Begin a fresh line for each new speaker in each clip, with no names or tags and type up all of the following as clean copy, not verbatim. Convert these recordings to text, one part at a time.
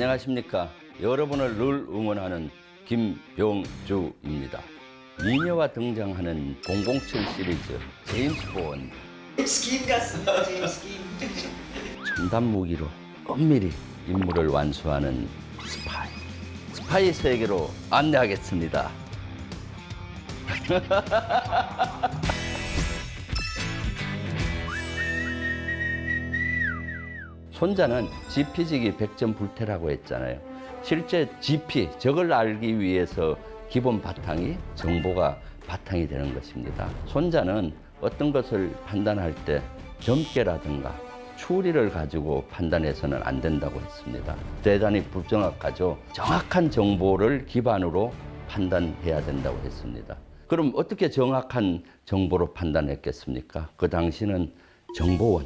안녕하십니까. 여러분을 늘 응원하는 김병주입니다. 미녀와 등장하는 007 시리즈 제임스 본드.
스킨 같습니다. 지금 스킨.
첨단 무기로 엄밀히 임무를 완수하는 스파이. 스파이 세계로 안내하겠습니다. 손자는 지피지기 백전불태라고 했잖아요. 실제 지피, 적을 알기 위해서 기본 바탕이 정보가 바탕이 되는 것입니다. 손자는 어떤 것을 판단할 때 점괘라든가 추리를 가지고 판단해서는 안 된다고 했습니다. 대단히 불정확하죠. 정확한 정보를 기반으로 판단해야 된다고 했습니다. 그럼 어떻게 정확한 정보로 판단했겠습니까? 그 당시는 정보원,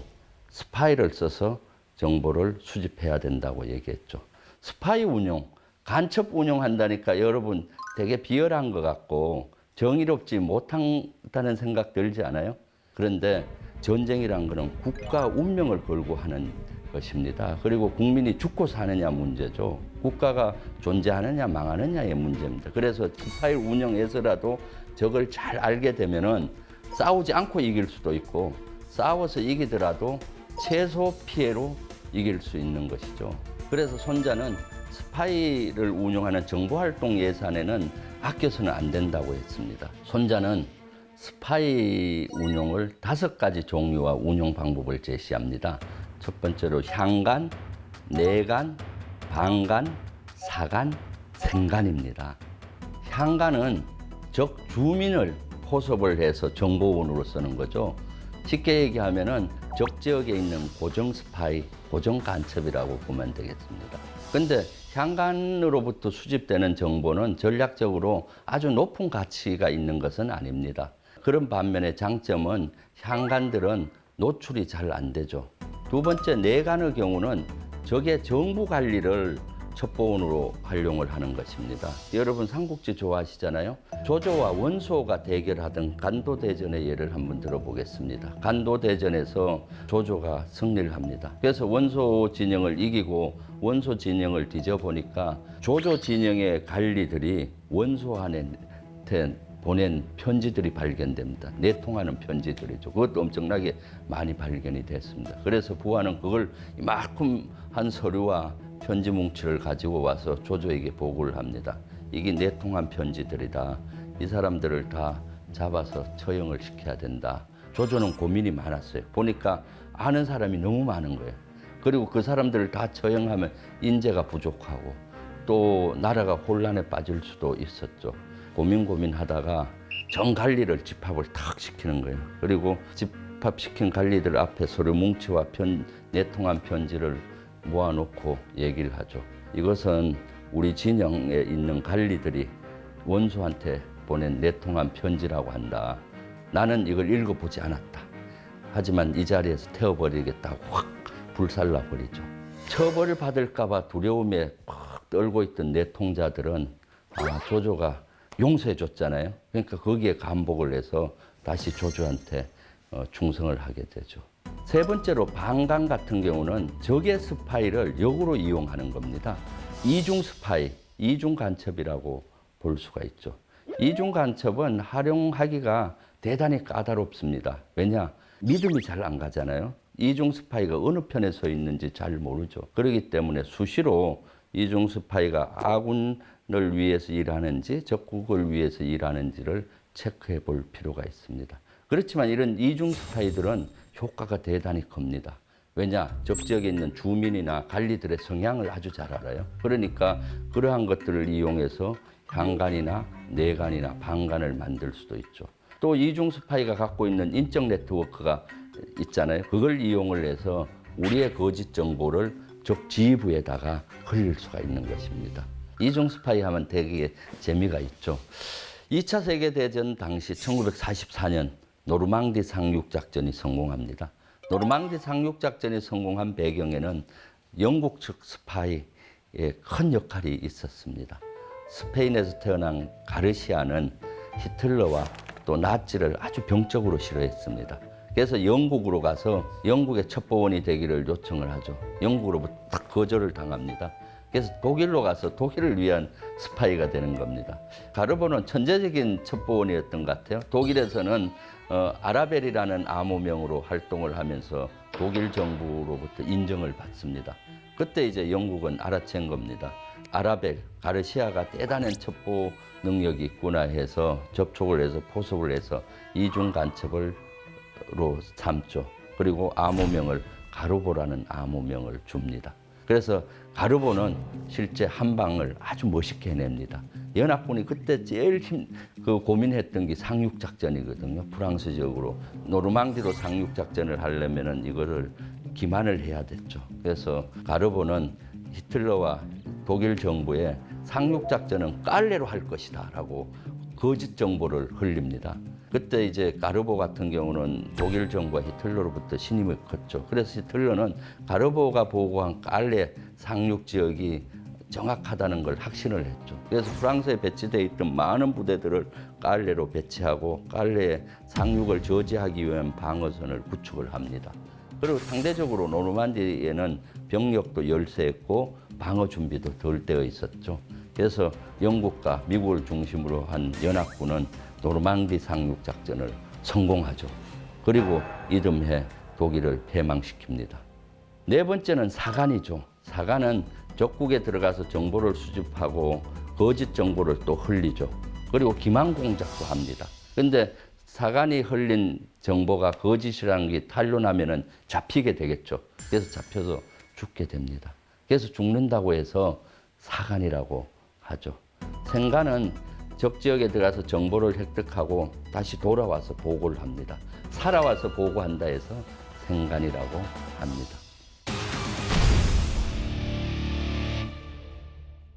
스파이를 써서 정보를 수집해야 된다고 얘기했죠. 스파이 운용, 간첩 운용한다니까 여러분 되게 비열한 것 같고 정의롭지 못한다는 생각 들지 않아요? 그런데 전쟁이란 거는 국가 운명을 걸고 하는 것입니다. 그리고 국민이 죽고 사느냐 문제죠. 국가가 존재하느냐 망하느냐의 문제입니다. 그래서 스파이 운영에서라도 적을 잘 알게 되면은 싸우지 않고 이길 수도 있고 싸워서 이기더라도 최소 피해로 이길 수 있는 것이죠. 그래서 손자는 스파이를 운영하는 정보활동 예산에는 아껴서는 안 된다고 했습니다. 손자는 스파이 운용을 5가지 종류와 운용 방법을 제시합니다. 첫 번째로 향간, 내간, 방간, 사간, 생간입니다. 향간은 적 주민을 포섭을 해서 정보원으로 쓰는 거죠. 쉽게 얘기하면은 적 지역에 있는 고정 스파이, 고정 간첩이라고 보면 되겠습니다. 근데 향간으로부터 수집되는 정보는 전략적으로 아주 높은 가치가 있는 것은 아닙니다. 그런 반면에 장점은 향간들은 노출이 잘 안 되죠. 두 번째, 내간의 경우는 적의 정부 관리를 첩보원으로 활용을 하는 것입니다. 여러분 삼국지 좋아하시잖아요. 조조와 원소가 대결하던 간도대전의 예를 한번 들어보겠습니다. 간도대전에서 조조가 승리를 합니다. 그래서 원소 진영을 이기고 원소 진영을 뒤져보니까 조조 진영의 관리들이 원소한테 보낸 편지들이 발견됩니다. 내통하는 편지들이죠. 그것도 엄청나게 많이 발견이 됐습니다. 그래서 부하는 그걸 이만큼 한 서류와 편지 뭉치를 가지고 와서 조조에게 보고를 합니다. 이게 내통한 편지들이다. 이 사람들을 다 잡아서 처형을 시켜야 된다. 조조는 고민이 많았어요. 보니까 아는 사람이 너무 많은 거예요. 그리고 그 사람들을 다 처형하면 인재가 부족하고 또 나라가 혼란에 빠질 수도 있었죠. 고민하다가 정 관리를 집합을 탁 시키는 거예요. 그리고 집합시킨 관리들 앞에 서류 뭉치와 내통한 편지를 모아놓고 얘기를 하죠. 이것은 우리 진영에 있는 관리들이 원소한테 보낸 내통한 편지라고 한다. 나는 이걸 읽어보지 않았다. 하지만 이 자리에서 태워버리겠다고 확 불살라 버리죠. 처벌을 받을까 봐 두려움에 팍 떨고 있던 내통자들은 조조가 용서해 줬잖아요. 그러니까 거기에 감복을 해서 다시 조조한테 충성을 하게 되죠. 세 번째로 방간 같은 경우는 적의 스파이를 역으로 이용하는 겁니다. 이중 스파이, 이중 간첩이라고 볼 수가 있죠. 이중 간첩은 활용하기가 대단히 까다롭습니다. 왜냐? 믿음이 잘 안 가잖아요. 이중 스파이가 어느 편에 서 있는지 잘 모르죠. 그렇기 때문에 수시로 이중 스파이가 아군을 위해서 일하는지 적국을 위해서 일하는지를 체크해 볼 필요가 있습니다. 그렇지만 이런 이중 스파이들은 효과가 대단히 큽니다. 왜냐? 적 지역에 있는 주민이나 관리들의 성향을 아주 잘 알아요. 그러니까 그러한 것들을 이용해서 향간이나 내간이나 방간을 만들 수도 있죠. 또 이중 스파이가 갖고 있는 인적 네트워크가 있잖아요. 그걸 이용을 해서 우리의 거짓 정보를 적 지휘부에다가 흘릴 수가 있는 것입니다. 이중 스파이 하면 되게 재미가 있죠. 2차 세계대전 당시 1944년 노르망디 상륙작전이 성공합니다. 노르망디 상륙작전이 성공한 배경에는 영국 측 스파이의 큰 역할이 있었습니다. 스페인에서 태어난 가르시아는 히틀러와 또 나치를 아주 병적으로 싫어했습니다. 그래서 영국으로 가서 영국의 첩보원이 되기를 요청을 하죠. 영국으로부터 딱 거절을 당합니다. 그래서 독일로 가서 독일을 위한 스파이가 되는 겁니다. 가르보는 천재적인 첩보원이었던 것 같아요. 독일에서는 아라벨이라는 암호명으로 활동을 하면서 독일 정부로부터 인정을 받습니다. 그때 이제 영국은 알아챈 겁니다. 아라벨, 가르시아가 대단한 첩보 능력이 있구나 해서 접촉을 해서 포섭을 해서 이중 간첩으로 삼죠. 그리고 암호명을 가르보라는 암호명을 줍니다. 그래서 가르보는 실제 한방을 아주 멋있게 해냅니다. 연합군이 그때 제일 고민했던 게 상륙작전이거든요. 프랑스적으로 노르망디로 상륙작전을 하려면은 이거를 기만을 해야 됐죠. 그래서 가르보는 히틀러와 독일 정부에 상륙작전은 깔레로 할 것이다라고 거짓 정보를 흘립니다. 그때 이제 가르보 같은 경우는 독일 정부와 히틀러로부터 신임을 컸죠. 그래서 히틀러는 가르보가 보고한 깔레 상륙 지역이 정확하다는 걸 확신을 했죠. 그래서 프랑스에 배치되어 있던 많은 부대들을 깔레로 배치하고 깔레의 상륙을 저지하기 위한 방어선을 구축을 합니다. 그리고 상대적으로 노르만디에는 병력도 열세했고 방어 준비도 덜 되어 있었죠. 그래서 영국과 미국을 중심으로 한 연합군은 노르망디 상륙 작전을 성공하죠. 그리고 이듬해 독일을 패망시킵니다. 네 번째는 사간이죠. 사간은 적국에 들어가서 정보를 수집하고 거짓 정보를 또 흘리죠. 그리고 기만 공작도 합니다. 그런데 사간이 흘린 정보가 거짓이라는 게 탄로나면은 잡히게 되겠죠. 그래서 잡혀서 죽게 됩니다. 그래서 죽는다고 해서 사간이라고 하죠. 생간은 적 지역에 들어가서 정보를 획득하고 다시 돌아와서 보고를 합니다. 살아와서 보고한다 해서 생간이라고 합니다.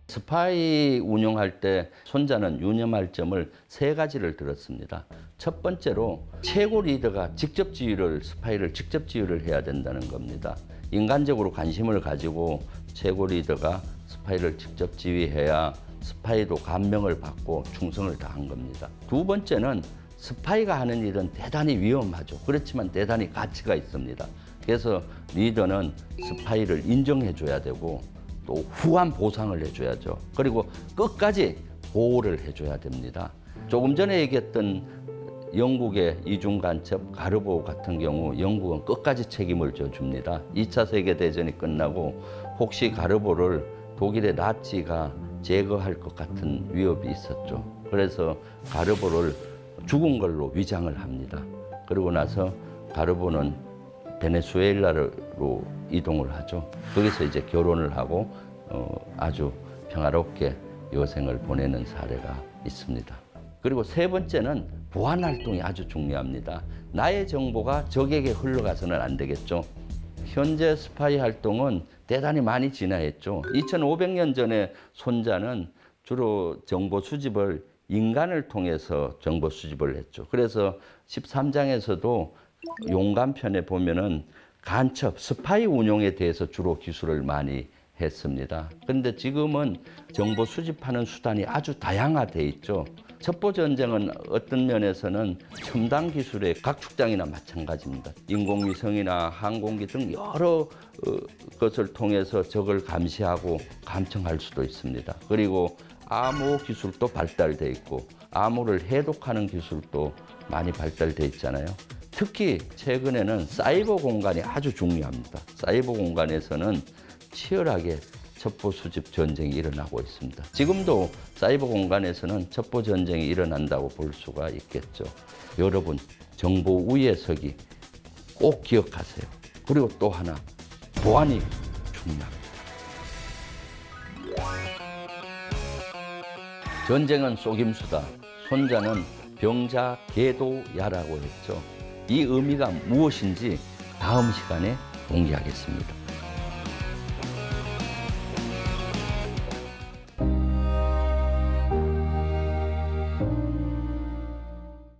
스파이 운용할 때 손자는 유념할 점을 세 가지를 들었습니다. 첫 번째로 최고 리더가 직접 지휘를, 스파이를 직접 지휘를 해야 된다는 겁니다. 인간적으로 관심을 가지고 최고 리더가 스파이를 직접 지휘해야 스파이도 감명을 받고 충성을 다한 겁니다. 두 번째는 스파이가 하는 일은 대단히 위험하죠. 그렇지만 대단히 가치가 있습니다. 그래서 리더는 스파이를 인정해줘야 되고 또 후한 보상을 해줘야죠. 그리고 끝까지 보호를 해줘야 됩니다. 조금 전에 얘기했던 영국의 이중간첩 가르보 같은 경우 영국은 끝까지 책임을 져줍니다. 2차 세계대전이 끝나고 혹시 가르보를 독일의 나치가 제거할 것 같은 위협이 있었죠. 그래서 가르보를 죽은 걸로 위장을 합니다. 그러고 나서 가르보는 베네수엘라로 이동을 하죠. 거기서 이제 결혼을 하고 아주 평화롭게 여생을 보내는 사례가 있습니다. 그리고 세 번째는 보안 활동이 아주 중요합니다. 나의 정보가 적에게 흘러가서는 안 되겠죠. 현재 스파이 활동은 대단히 많이 진화했죠. 2500년 전에 손자는 주로 정보 수집을 인간을 통해서 정보 수집을 했죠. 그래서 13장에서도 용감편에 보면은 간첩, 스파이 운용에 대해서 주로 기술을 많이 했습니다. 그런데 지금은 정보 수집하는 수단이 아주 다양화돼 있죠. 첩보 전쟁은 어떤 면에서는 첨단 기술의 각축장이나 마찬가지입니다. 인공위성이나 항공기 등 여러 것을 통해서 적을 감시하고 감청할 수도 있습니다. 그리고 암호 기술도 발달돼 있고 암호를 해독하는 기술도 많이 발달돼 있잖아요. 특히 최근에는 사이버 공간이 아주 중요합니다. 사이버 공간에서는 치열하게 첩보 수집 전쟁이 일어나고 있습니다. 지금도 사이버 공간에서는 첩보 전쟁이 일어난다고 볼 수가 있겠죠. 여러분, 정보 위에 서기 꼭 기억하세요. 그리고 또 하나, 보안이 중요합니다. 전쟁은 속임수다. 손자는 병자 계도야라고 했죠. 이 의미가 무엇인지 다음 시간에 공개하겠습니다.